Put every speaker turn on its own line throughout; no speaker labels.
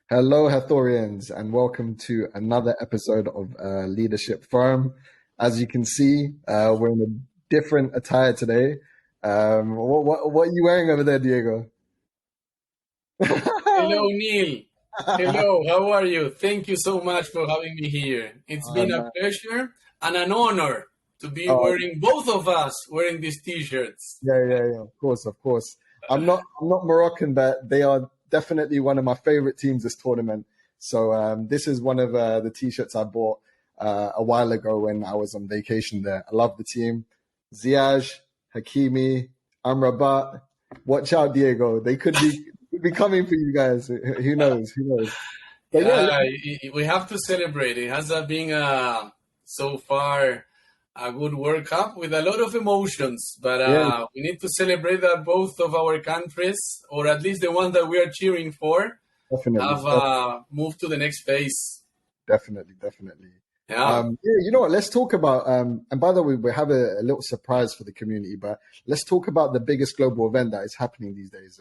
Hello, Hathorians, and welcome to another episode of Leadership Firm. As you can see, we're in a different attire today. What are you wearing over there, Diego?
Hello, Neil. Hello, how are you? Thank you so much for having me here. It's been a
No.
pleasure and an honor to be
Oh,
wearing, both of us wearing these t-shirts.
yeah, of course, of course. I'm not Moroccan, but they are definitely one of my favorite teams this tournament. So this is one of the t-shirts I bought a while ago when I was on vacation there. I love the team. Ziyech, Hakimi, Amrabat. Watch out, Diego. They could be coming for you guys. Who knows? Who knows? But yeah,
Yeah, we have to celebrate. It has been so far a good World Cup with a lot of emotions, but
yeah,
we need to celebrate that both of our countries, or at least the one that we are cheering for,
definitely.
have moved to the next phase.
Definitely.
Yeah.
Yeah, you know what? Let's talk about. And by the way, we have a little surprise for the community, but let's talk about the biggest global event that is happening these days,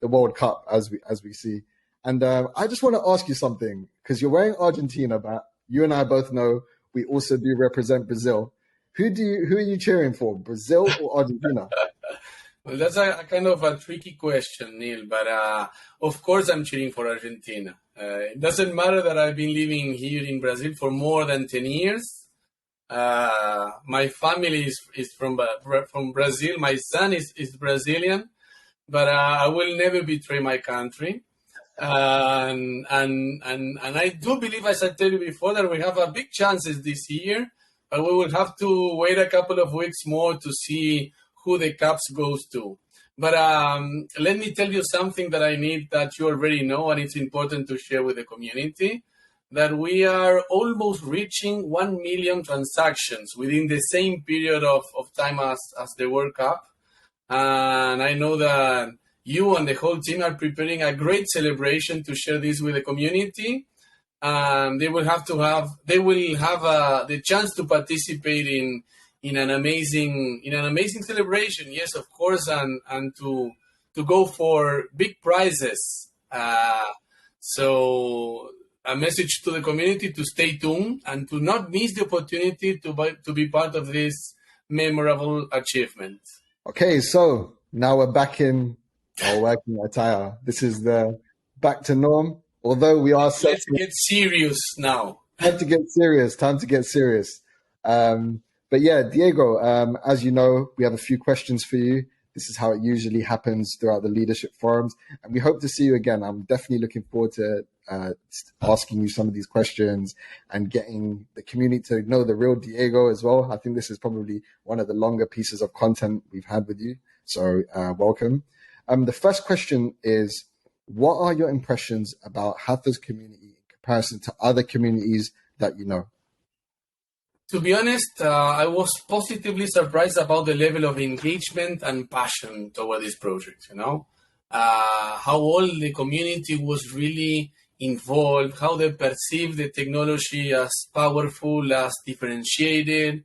the World Cup, as we see. And I just want to ask you something because you're wearing Argentina, but you and I both know we also do represent Brazil. Who are you cheering for, Brazil or Argentina?
Well, that's a kind of a tricky question, Neil, but of course I'm cheering for Argentina. It doesn't matter that I've been living here in Brazil for more than 10 years. My family is from Brazil. My son is Brazilian, but I will never betray my country. And I do believe, as I told you before, that we have a big chances this year, but we will have to wait a couple of weeks more to see who the cups goes to. But let me tell you something that I need that you already know, and it's important to share with the community, that we are almost reaching 1 million transactions within the same period of time as the World Cup. And I know that you and the whole team are preparing a great celebration to share this with the community. And they will have the chance to participate in an amazing celebration. Yes, of course, and to go for big prizes. So a message to the community to stay tuned and to not miss the opportunity to be part of this memorable achievement.
Okay, so now we're back in our working attire. This is the back to norm. Although we are set
Let's get serious now.
time to get serious. Time to get serious. But yeah, Diego, as you know, we have a few questions for you. This is how it usually happens throughout the leadership forums, and we hope to see you again. I'm definitely looking forward to asking you some of these questions and getting the community to know the real Diego as well. I think this is probably one of the longer pieces of content we've had with you. So welcome. The first question is, what are your impressions about Hathor's community in comparison to other communities that you know?
To be honest, I was positively surprised about the level of engagement and passion toward this project. How all the community was really involved, how they perceive the technology as powerful, as differentiated.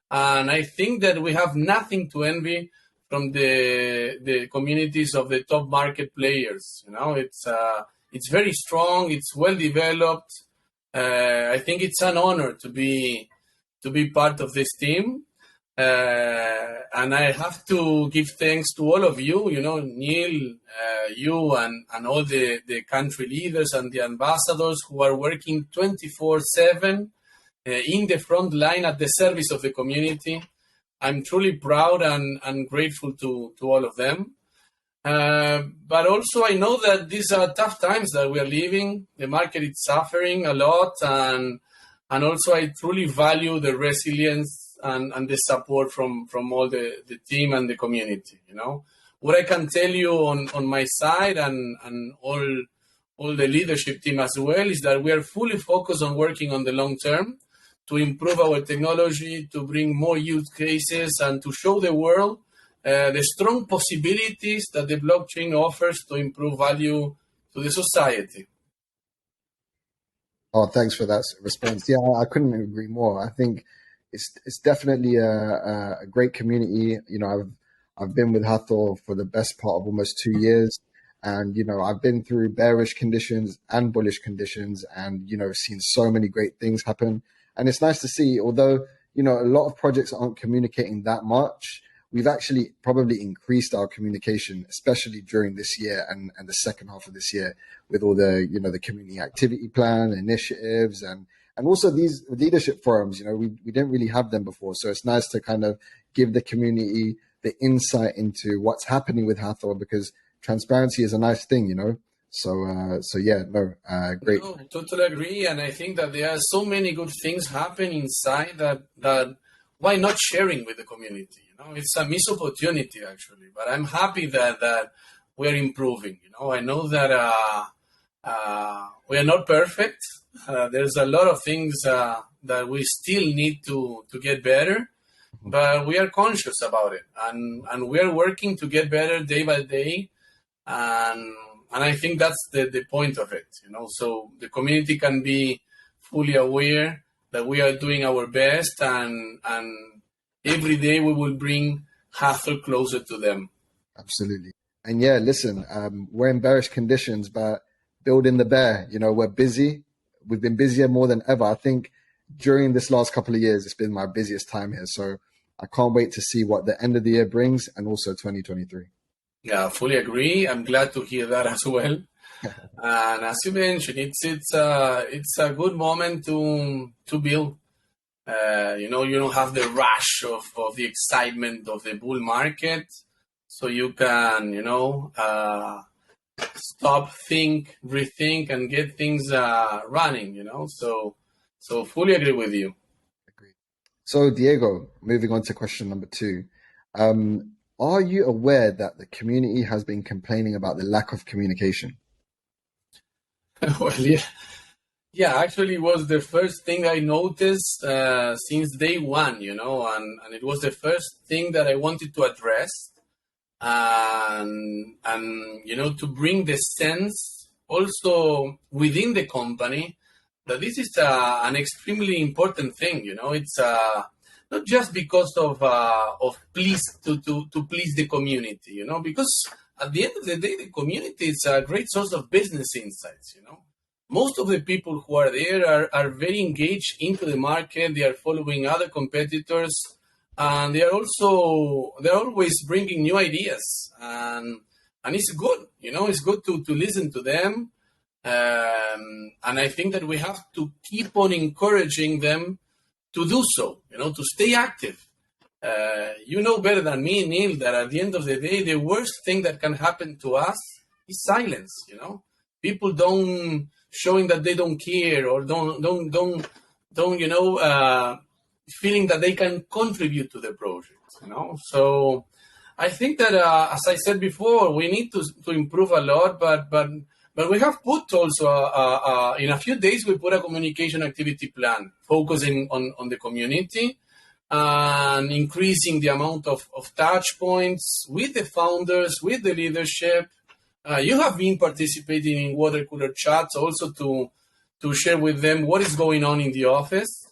And I think that we have nothing to envy from the communities of the top market players. It's very strong, it's well developed. I think it's an honor to be part of this team. And I have to give thanks to all of you, Neil, you and all the country leaders and the ambassadors who are working 24/7 in the front line at the service of the community. I'm truly proud and grateful to all of them. But also I know that these are tough times that we are living. The market is suffering a lot, and also I truly value the resilience and the support from all the team and the community. What I can tell you on my side and all the leadership team as well is that we are fully focused on working on the long term to improve our technology, to bring more use cases, and to show the world the strong possibilities that the blockchain offers to improve value to the society.
Oh, thanks for that response. Yeah, I couldn't agree more. I think it's definitely a great community. I've been with Hathor for the best part of almost 2 years, And, I've been through bearish conditions and bullish conditions and, seen so many great things happen. And it's nice to see, although, a lot of projects aren't communicating that much, we've actually probably increased our communication, especially during this year and the second half of this year with all the, the community activity plan initiatives and also these leadership forums. We didn't really have them before. So it's nice to kind of give the community the insight into what's happening with Hathor, because transparency is a nice thing, So yeah, no, great.
No, totally agree. And I think that there are so many good things happening inside that why not sharing with the community? It's a missed opportunity actually, but I'm happy that we're improving. I know that we are not perfect. There's a lot of things that we still need to get better, but we are conscious about it, and we are working to get better day by day, and I think that's the point of it, so the community can be fully aware that we are doing our best, and every day we will bring Hathor closer to them.
Absolutely. And yeah, listen, we're in bearish conditions, but building the bear, we're busy. We've been busier more than ever. I think during this last couple of years, it's been my busiest time here. So I can't wait to see what the end of the year brings, and also 2023.
Yeah, I fully agree. I'm glad to hear that as well. And as you mentioned, it's a good moment to build. You don't have the rush of the excitement of the bull market, so you can stop, think, rethink, and get things running. So fully agree with you.
Agreed. So Diego, moving on to question number 2. Are you aware that the community has been complaining about the lack of communication?
Well, yeah, actually, it was the first thing I noticed since day one, and it was the first thing that I wanted to address, and to bring the sense also within the company that this is an extremely important thing. It's not just because of please to please the community, because at the end of the day, the community is a great source of business insights. Most of the people who are there are very engaged into the market. They are following other competitors, and they're always bringing new ideas, and it's good. It's good to listen to them, and I think that we have to keep on encouraging them to do so. To stay active. Better than me, Neil, that at the end of the day, the worst thing that can happen to us is silence. People don't showing that they don't care, or don't feeling that they can contribute to the project. So I think that as I said before, we need to improve a lot, but we have put also in a few days we put a communication activity plan focusing on the community and increasing the amount of touch points with the founders, with the leadership. You have been participating in water cooler chats also to share with them what is going on in the office.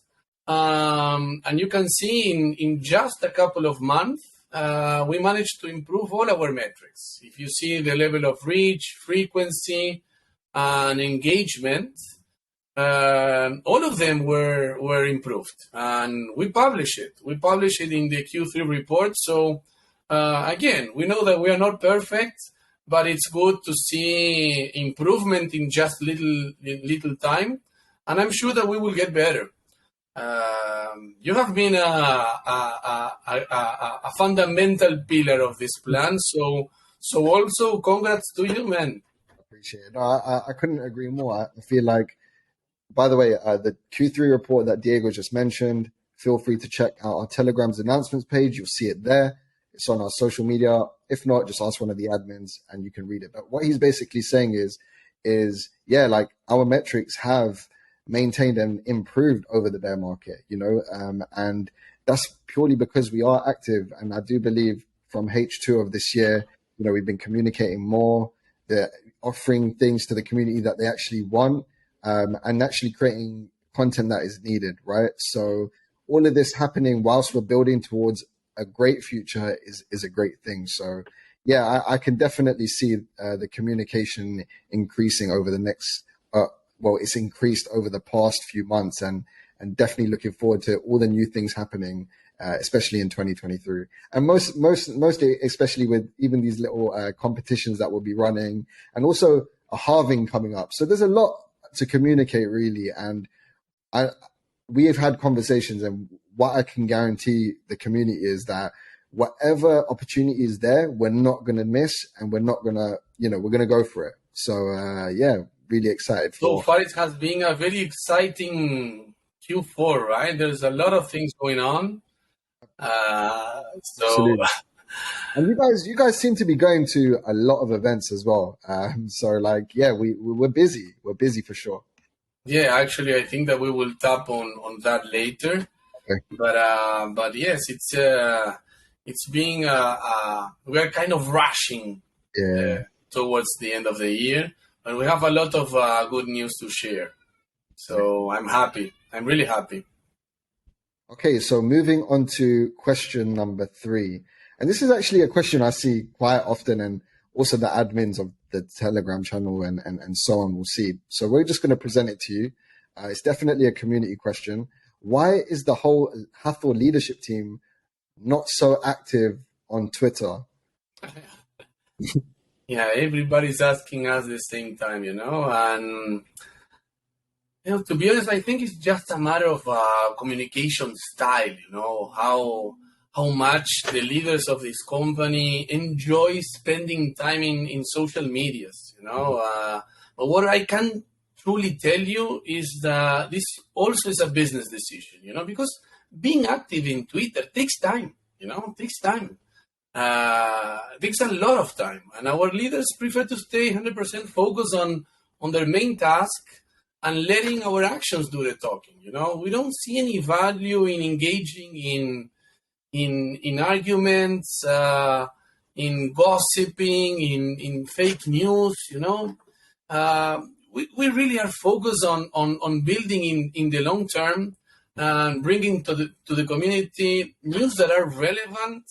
And you can see in just a couple of months, we managed to improve all our metrics. If you see the level of reach, frequency, and engagement, all of them were improved. And we publish it. We publish it in the Q3 report. So again, we know that we are not perfect, but it's good to see improvement in just little time. And I'm sure that we will get better. You have been a fundamental pillar of this plan. So also congrats to you, man.
Appreciate it. No, I couldn't agree more. I feel like, by the way, the Q3 report that Diego just mentioned, feel free to check out our Telegram's announcements page. You'll see it there. It's on our social media. If not, just ask one of the admins and you can read it. But what he's basically saying is yeah, like our metrics have maintained and improved over the bear market, and that's purely because we are active. And I do believe from H2 of this year, we've been communicating more, offering things to the community that they actually want, and actually creating content that is needed, right? So all of this happening whilst we're building towards a great future is a great thing. So yeah, I can definitely see the communication increasing over the next. Well, it's increased over the past few months, and definitely looking forward to all the new things happening, especially in 2023, and mostly, especially with even these little competitions that we'll be running, and also a halving coming up. So there's a lot to communicate, really, and we have had conversations, and what I can guarantee the community is that whatever opportunity is there, we're not going to miss, and we're not going to, we're going to go for it. So, yeah, really excited
So far, it has been a very exciting Q4, right? There's a lot of things going on.
Absolutely. And you guys seem to be going to a lot of events as well. So like, yeah, we're busy. We're busy for sure.
Yeah, actually, I think that we will tap on that later. Okay. But yes, it's being we're kind of rushing towards the end of the year, and we have a lot of good news to share. So I'm happy. I'm really happy.
Okay, so moving on to question number 3. And this is actually a question I see quite often, and also the admins of the Telegram channel and so on will see. So we're just going to present it to you. It's definitely a community question. Why is the whole Hathor leadership team not so active on Twitter?
Yeah, everybody's asking us the same time, and to be honest, I think it's just a matter of communication style, how much the leaders of this company enjoy spending time in social medias, But what I can truly tell you is that this also is a business decision, because being active in Twitter takes time, takes time. Takes a lot of time. And our leaders prefer to stay 100% focused on their main task and letting our actions do the talking. We don't see any value in engaging in arguments, in gossiping, in fake news. We really are focused on building in the long term and bringing to the community news that are relevant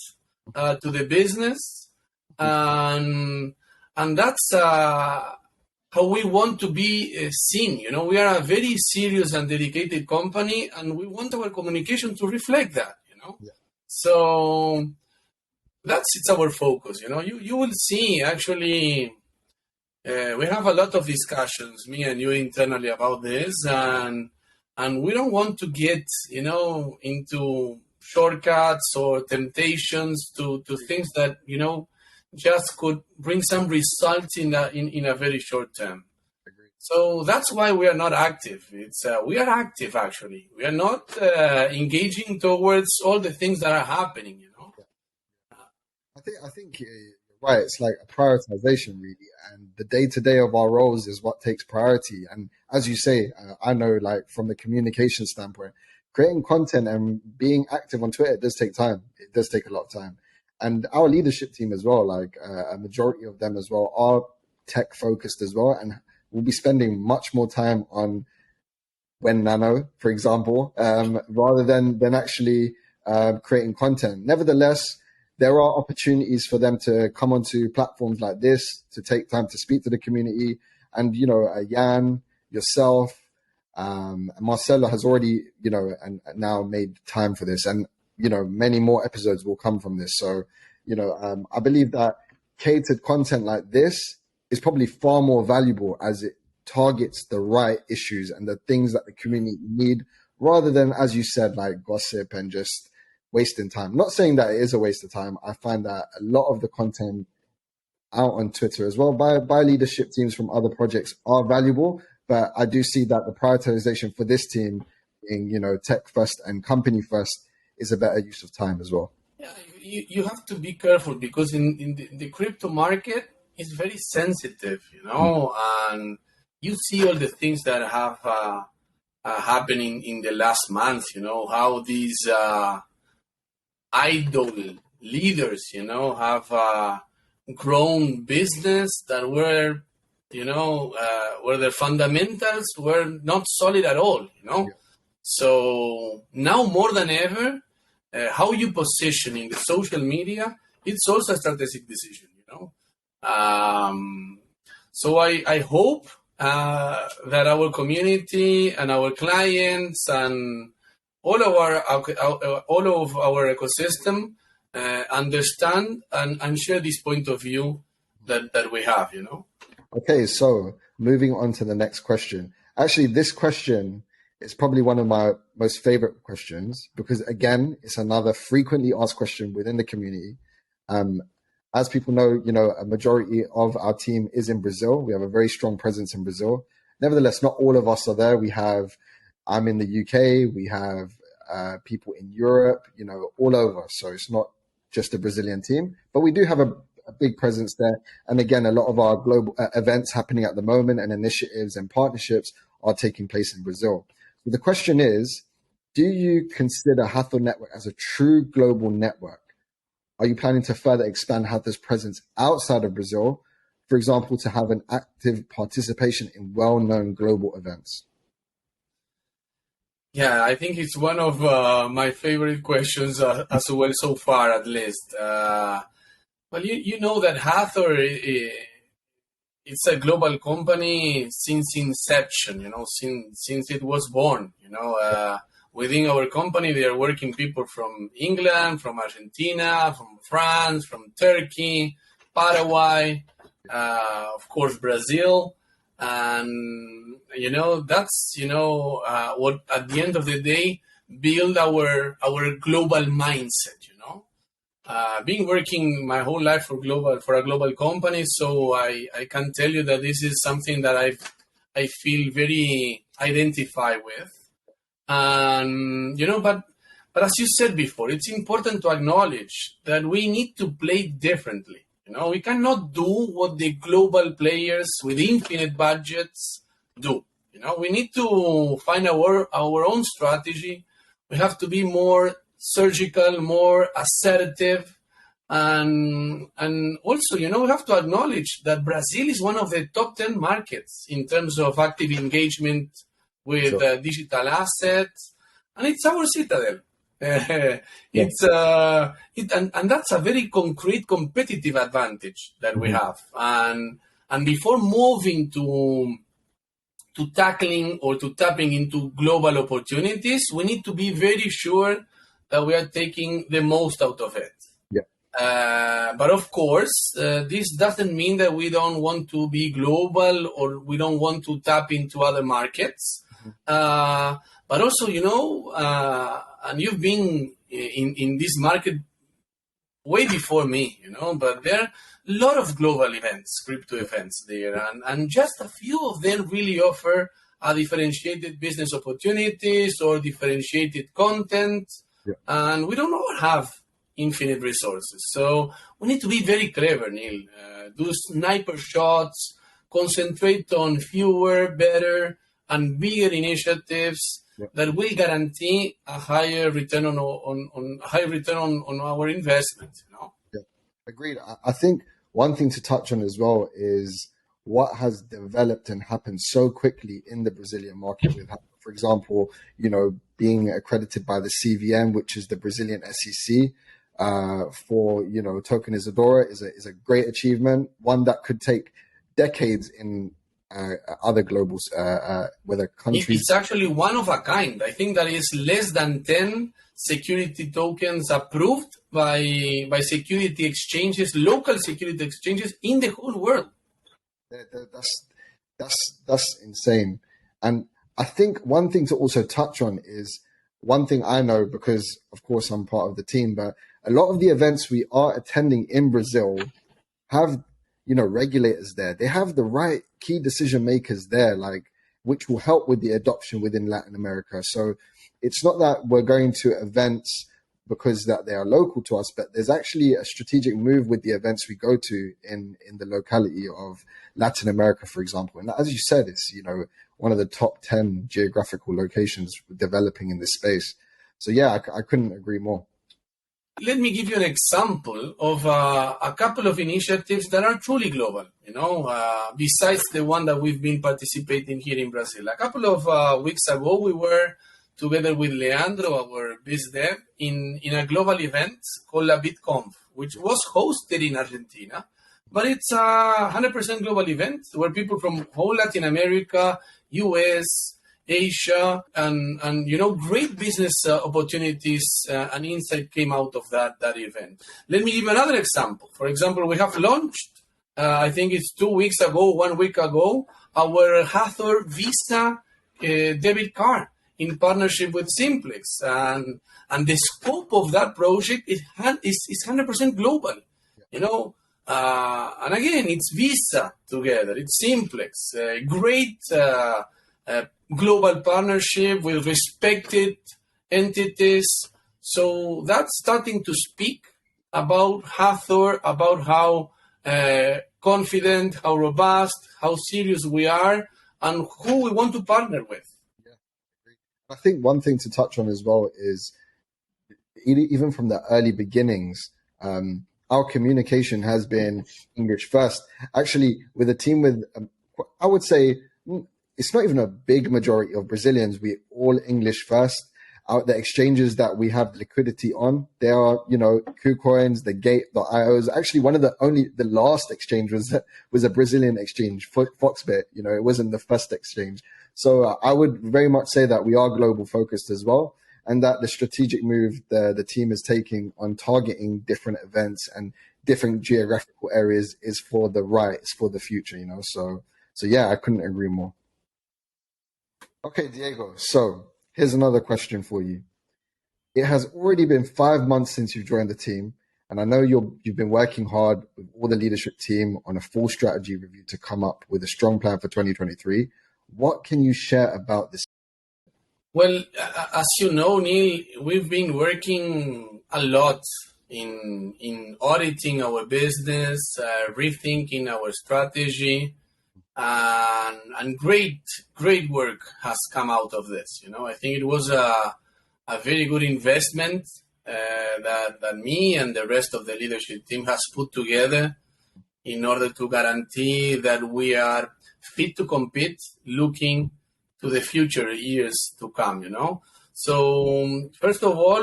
to the business, and that's how we want to be seen. We are a very serious and dedicated company, and we want our communication to reflect that. Yeah. So it's our focus. You will see. Actually, we have a lot of discussions, me and you, internally about this, and we don't want to get into shortcuts or temptations to things that just could bring some results in a very short term. Agreed. So that's why we are not active. We are active, actually. We are not engaging towards all the things that are happening.
I think you're right. It's like a prioritization, really, and the day-to-day of our roles is what takes priority. And as you say, I know, like, from the communication standpoint, creating content and being active on Twitter, it does take time. It does take a lot of time. And our leadership team as well, like a majority of them as well, are tech focused as well. And we'll be spending much more time on When Nano, for example, rather than actually creating content. Nevertheless, there are opportunities for them to come onto platforms like this, to take time to speak to the community. And, Jan, yourself, Marcelo has already, and now made time for this, and many more episodes will come from this. So, I believe that catered content like this is probably far more valuable as it targets the right issues and the things that the community need, rather than, as you said, like gossip and just wasting time. I'm not saying that it is a waste of time. I find that a lot of the content out on Twitter as well by leadership teams from other projects are valuable. But I do see that the prioritization for this team being, tech first and company first is a better use of time as well.
Yeah, you have to be careful because in the crypto market is very sensitive, and you see all the things that have happened in the last month, how these idol leaders, have grown business that were where the fundamentals were not solid at all, Yeah. So now more than ever, how you position in the social media, it's also a strategic decision, So I hope that our community and our clients and all of our ecosystem understand and share this point of view that we have,
Okay, so moving on to the next question. Actually, this question is probably one of my most favorite questions because, again, it's another frequently asked question within the community. As people know, a majority of our team is in Brazil. We have a very strong presence in Brazil. Nevertheless, not all of us are there. I'm in the UK. We have people in Europe, all over. So it's not just a Brazilian team, but we do have a big presence there. And again, a lot of our global events happening at the moment and initiatives and partnerships are taking place in Brazil. So the question is, do you consider Hathor Network as a true global network? Are you planning to further expand Hathor's presence outside of Brazil, for example, to have an active participation in well-known global events?
Yeah, I think it's one of my favorite questions as well so far, at least. Well, you know that Hathor, it's a global company since inception, since it was born, within our company, there are working people from England, from Argentina, from France, from Turkey, Paraguay, of course, Brazil. And, that's, what at the end of the day build our global mindset, Been working my whole life for a global company, so I can tell you that this is something that I feel very identified with. And but as you said before, it's important to acknowledge that we need to play differently. We cannot do what the global players with infinite budgets do. We need to find our own strategy. We have to be more surgical, more assertive, and also, we have to acknowledge that Brazil is one of the top 10 markets in terms of active engagement with digital assets, and it's our citadel. It's and that's a very concrete competitive advantage that we have. And before moving to tackling or to tapping into global opportunities, we need to be very sure that we are taking the most out of it. But of course, this doesn't mean that we don't want to be global or we don't want to tap into other markets. But also, and you've been in this market way before me, but there are a lot of global events, crypto events there, and just a few of them really offer a differentiated business opportunities or differentiated content, and we don't all have infinite resources. So we need to be very clever, Neil. Do sniper shots, concentrate on fewer, better, and bigger initiatives that will guarantee a higher return on our investment.
Agreed. I think one thing to touch on as well is what has developed and happened so quickly in the Brazilian market. With, for example, being accredited by the CVM, which is the Brazilian SEC. For Token Isadora is a great achievement, one that could take decades in other global whether countries.
It's actually one of a kind. I think that is less than 10 security tokens approved by security exchanges, local security exchanges in the whole world. That's
insane. And I think one thing to also touch on is one thing I know, because of course I'm part of the team, but a lot of the events we are attending in Brazil have, regulators there. They have the right key decision makers there, which will help with the adoption within Latin America. So it's not that we're going to events because that they are local to us, but there's actually a strategic move with the events we go to in the locality of Latin America, for example. And as you said, it's, one of the top 10 geographical locations developing in this space. So yeah, I couldn't agree more.
Let me give you an example of a couple of initiatives that are truly global, besides the one that we've been participating here in Brazil. A couple of weeks ago, we were together with Leandro, our biz dev, in a global event called La BitConf, which was hosted in Argentina, but it's a 100% global event where people from whole Latin America, US, Asia, and great business opportunities and insight came out of that event. Let me give you another example. For example, we have launched, I think it's 2 weeks ago, 1 week ago, our Hathor Visa debit card in partnership with Simplex, and the scope of that project is 100% global. And again, it's Visa together, it's Simplex, great global partnership with respected entities. So that's starting to speak about Hathor, about how confident, how robust, how serious we are, and who we want to partner with.
Yeah, I think one thing to touch on as well is even from the early beginnings, our communication has been English first. Actually, with a team with, I would say, it's not even a big majority of Brazilians. We're all English first. The exchanges that we have liquidity on, they are, KuCoins, the Gate.io is actually one of the last exchange was a Brazilian exchange, Foxbit. It wasn't the first exchange. So I would very much say that we are global focused as well, and that the strategic move the team is taking on targeting different events and different geographical areas is for it's for the future, So yeah, I couldn't agree more. Okay, Diego. So here's another question for you. It has already been 5 months since you've joined the team, and I know you've been working hard with all the leadership team on a full strategy review to come up with a strong plan for 2023. What can you share about this?
Well, as you know, Neil, we've been working a lot in auditing our business, rethinking our strategy, and great work has come out of this. I think it was a very good investment that me and the rest of the leadership team has put together in order to guarantee that we are fit to compete, looking to the future years to come. So first of all,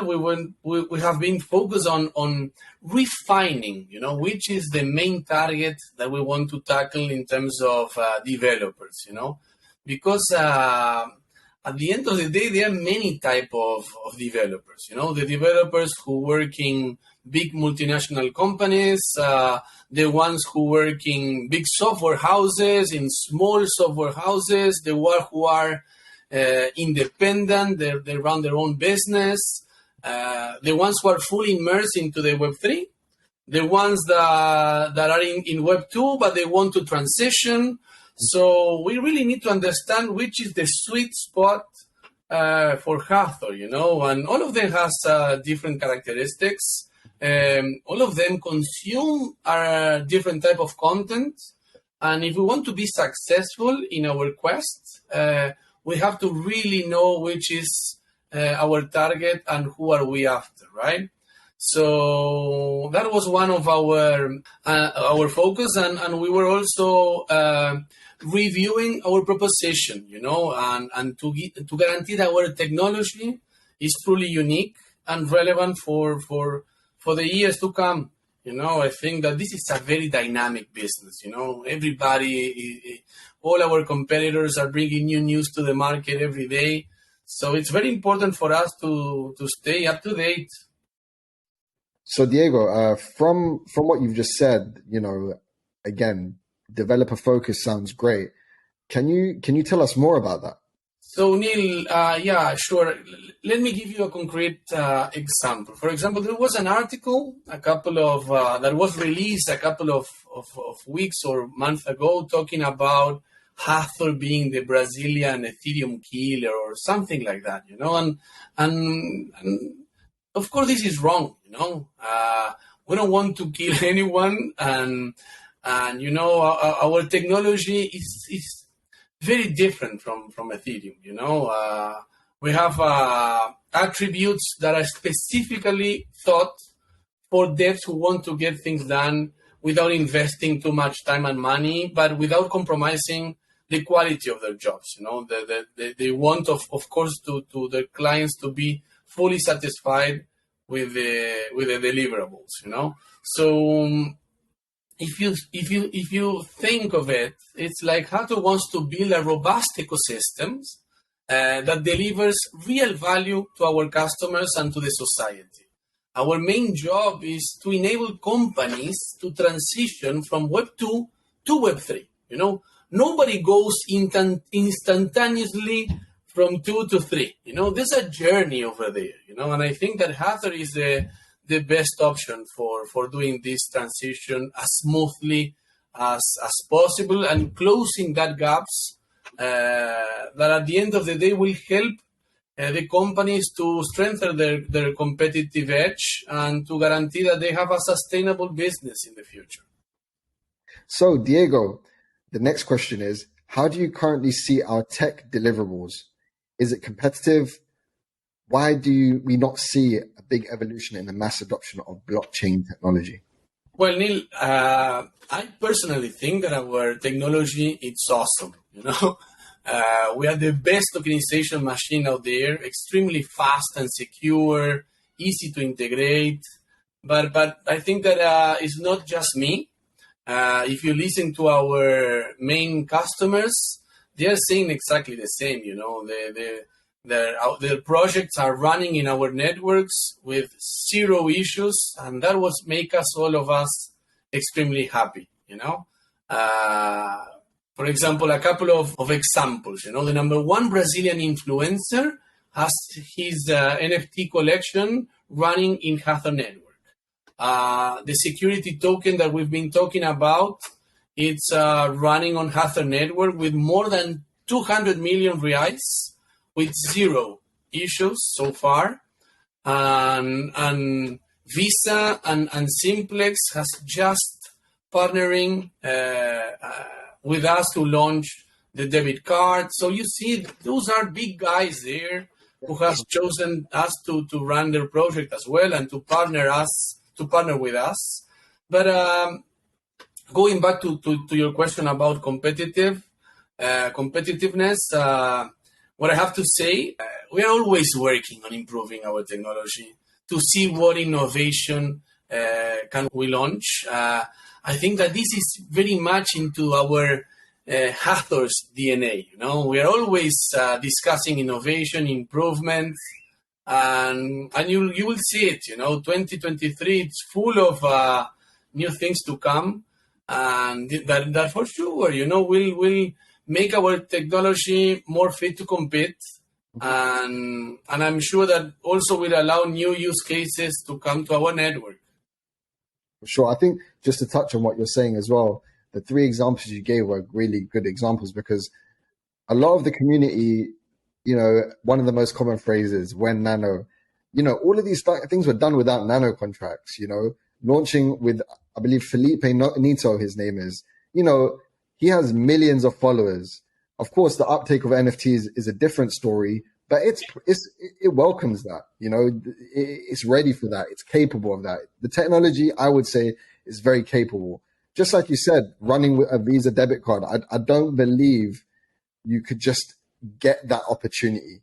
we have been focused on refining, which is the main target that we want to tackle in terms of developers, because at the end of the day, there are many type of developers, the developers who work in big multinational companies, the ones who work in big software houses, in small software houses, the ones who are independent, they run their own business, the ones who are fully immersed into the Web3, the ones that are in Web2, but they want to transition. So we really need to understand which is the sweet spot for Hathor, and all of them has different characteristics. All of them consume a different type of content. And if we want to be successful in our quest, we have to really know which is our target and who are we after, right? So that was one of our focus, and we were also reviewing our proposition, and to guarantee that our technology is truly unique and relevant for the years to come. I think that this is a very dynamic business. Everybody, all our competitors are bringing new news to the market every day. So it's very important for us to stay up to date.
So Diego, from what you've just said, again, developer focus sounds great. Can you tell us more about that?
So Neil, yeah, sure. Let me give you a concrete example. For example, there was an article that was released a couple of weeks or months ago talking about Hathor being the Brazilian Ethereum killer or something like that, and of course this is wrong, we don't want to kill anyone, and our technology is very different from Ethereum. We have attributes that are specifically thought for devs who want to get things done without investing too much time and money, but without compromising the quality of their jobs. They want, of course, to their clients to be fully satisfied with the deliverables. So if you think of it, it's like Hathor wants to build a robust ecosystem that delivers real value to our customers and to the society. Our main job is to enable companies to transition from Web 2 to Web 3. Nobody goes instantaneously from 2 to 3. There's a journey over there, and I think that Hathor is the best option for doing this transition as smoothly as possible and closing that gaps that at the end of the day will help the companies to strengthen their competitive edge and to guarantee that they have a sustainable business in the future.
So, Diego, the next question is, how do you currently see our tech deliverables? Is it competitive? Why do we not see a big evolution in the mass adoption of blockchain technology?
Well, Neil, I personally think that our technology is awesome. We are the best tokenization machine out there, extremely fast and secure, easy to integrate. But I think that it's not just me. If you listen to our main customers, they are saying exactly the same. Their projects are running in our networks with zero issues, and that was make us all of us extremely happy. For example, a couple of examples. The number one Brazilian influencer has his NFT collection running in Hathor Network. The security token that we've been talking about, it's running on Hathor Network with more than 200 million reais, with zero issues so far. And Visa and Simplex has just partnering with us to launch the debit card. So you see, those are big guys there who have chosen us to run their project as well and to partner with us. But going back to your question about competitiveness, what I have to say, we are always working on improving our technology to see what innovation can we launch. I think that this is very much into our Hathor's DNA. We are always discussing innovation, improvement, and you will see it. 2023, it's full of new things to come, and that for sure, will make our technology more fit to compete, and I'm sure that also will allow new use cases to come to our network.
Sure. I think just to touch on what you're saying as well, the three examples you gave were really good examples, because a lot of the community, one of the most common phrases, when nano, all of these things were done without nano contracts, launching with, I believe, Felipe Nito, his name is, he has millions of followers. Of course, the uptake of NFTs is a different story, but it welcomes that. It's ready for that. It's capable of that. The technology, I would say, is very capable. Just like you said, running with a Visa debit card, I don't believe you could just get that opportunity.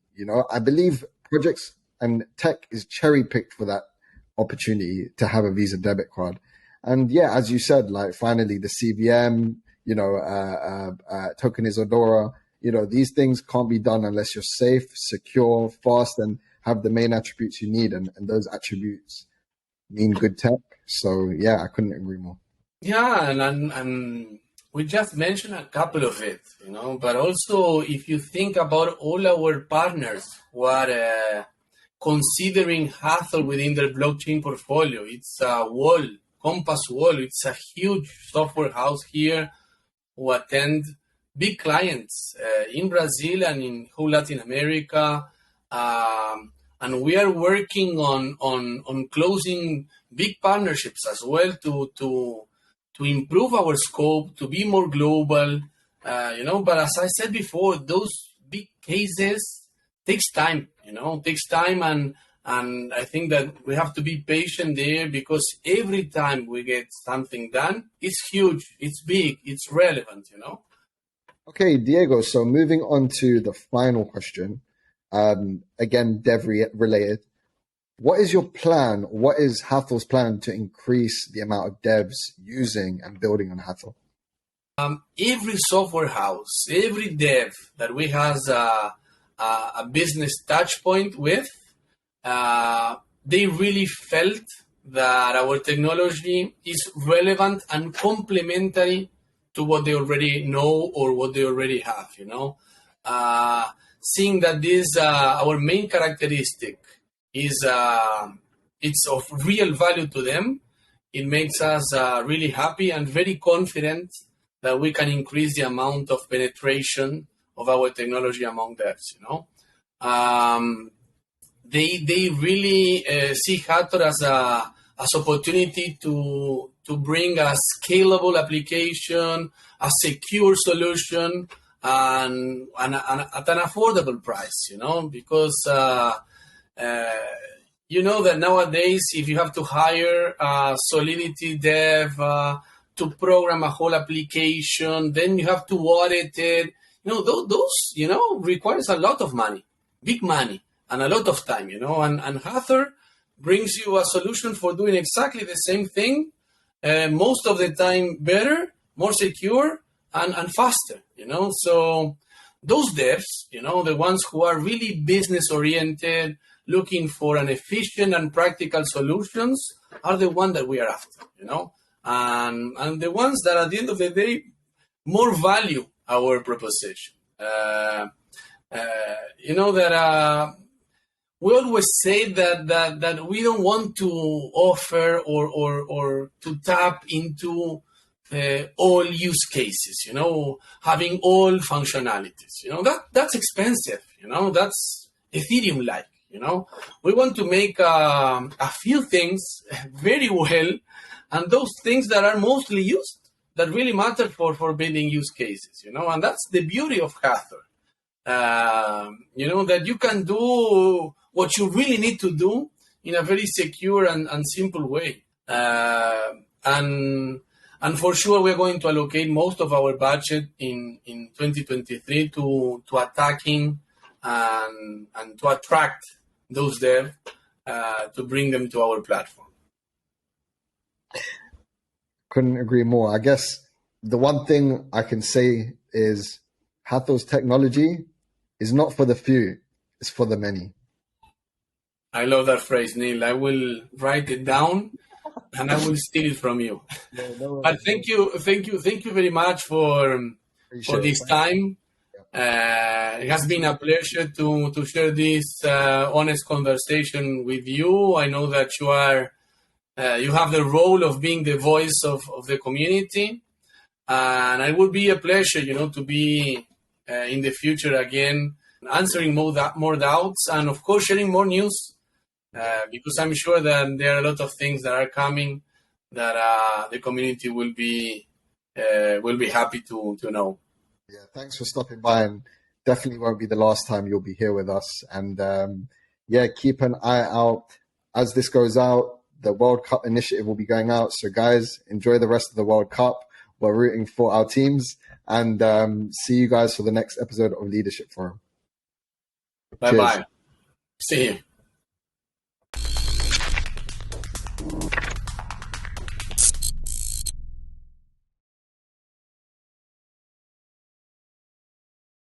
I believe projects and tech is cherry picked for that opportunity to have a Visa debit card. And yeah, as you said, like finally the CVM, tokenizadora, these things can't be done unless you're safe, secure, fast, and have the main attributes you need. And those attributes mean good tech. So yeah, I couldn't agree more.
Yeah, and we just mentioned a couple of it, but also if you think about all our partners who are considering Hathor within their blockchain portfolio, it's a wall, Compass Wall. It's a huge software house here who attend big clients in Brazil and in whole Latin America. And we are working on closing big partnerships as well to improve our scope, to be more global, But as I said before, those big cases takes time, and I think that we have to be patient there, because every time we get something done, it's huge, it's big, it's relevant,
Okay, Diego. So moving on to the final question, again, dev related. What is your plan? What is Hathor's plan to increase the amount of devs using and building on Hathor?
Every software house, every dev that we has a business touch point with, they really felt that our technology is relevant and complementary to what they already know or what they already have, seeing that this our main characteristic is it's of real value to them. It makes us really happy and very confident that we can increase the amount of penetration of our technology among devs. They really see Hathor as opportunity to bring a scalable application, a secure solution, and at an affordable price. Because that nowadays, if you have to hire a Solidity dev to program a whole application, then you have to audit it. Those requires a lot of money, big money, and a lot of time. And Hathor brings you a solution for doing exactly the same thing, most of the time better, more secure, and faster. So those devs, the ones who are really business oriented, looking for an efficient and practical solutions, are the one that we are after. And the ones that at the end of the day more value our proposition. That we always say that we don't want to offer or to tap into all use cases, having all functionalities. That's expensive. That's Ethereum-like. We want to make a few things very well, and those things that are mostly used, that really matter for building use cases. And that's the beauty of Hathor. That you can do what you really need to do in a very secure and simple way. And for sure, we're going to allocate most of our budget in 2023 to attacking and to attract those devs to bring them to our platform.
Couldn't agree more. I guess the one thing I can say is Hathor's technology is not for the few, it's for the many.
I love that phrase, Neil. I will write it down and I will steal it from you. But thank you very much for this time. It has been a pleasure to share this honest conversation with you. I know that you have the role of being the voice of the community, and it would be a pleasure, to be in the future again, answering more doubts, and of course sharing more news, because I'm sure that there are a lot of things that are coming that the community will be happy to know.
Yeah, thanks for stopping by, and definitely won't be the last time you'll be here with us. And keep an eye out as this goes out. The World Cup initiative will be going out. So guys, enjoy the rest of the World Cup. We're rooting for our teams, and see you guys for the next episode of Leadership Forum.
Bye-bye. See you.